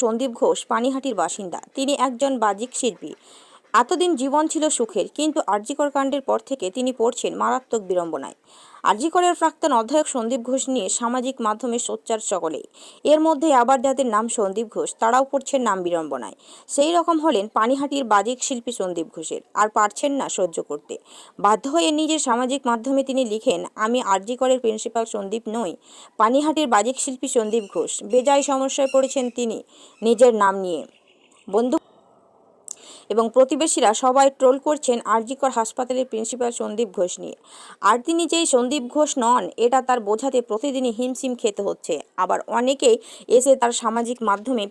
সন্দীপ ঘোষ পানিহাটির বাসিন্দা। তিনি একজন বাজিক শিল্পী। এতদিন জীবন ছিল সুখের, কিন্তু আরজিকর কাণ্ডের পর থেকে তিনি পড়ছেন মারাত্মক বিড়ম্বনায়। আরজিকরের প্রাক্তন অধ্যক্ষ সন্দীপ ঘোষ নিয়ে সামাজিক মাধ্যমে সোচ্চার সকলেই। এর মধ্যে আবার যাদের নাম সন্দীপ ঘোষ, তারাও পড়ছেন নাম বিড়ম্বনায়। সেই রকম হলেন পানিহাটির বাজিক শিল্পী সন্দীপ ঘোষের। আর পারছেন না সহ্য করতে, বাধ্য হয়ে নিজের সামাজিক মাধ্যমে তিনি লিখেন, আমি আরজিকরের প্রিন্সিপাল সন্দীপ নই, পানিহাটির বাজিক শিল্পী সন্দীপ ঘোষ। বেজায় সমস্যায় পড়েছেন তিনি নিজের নাম নিয়ে। বন্ধু এবং প্রতিবেশীরা সবাই ট্রোল করছেন আরজিকর হাসপাতালের প্রিন্সিপাল সন্দীপ ঘোষ নিয়ে। আর তিনি যেই সন্দীপ ঘোষ নন, এটা তার বোঝাতে প্রতিদিনই হিমশিম খেতে হচ্ছে। আবার অনেকেই এসে তার সামাজিক মাধ্যমে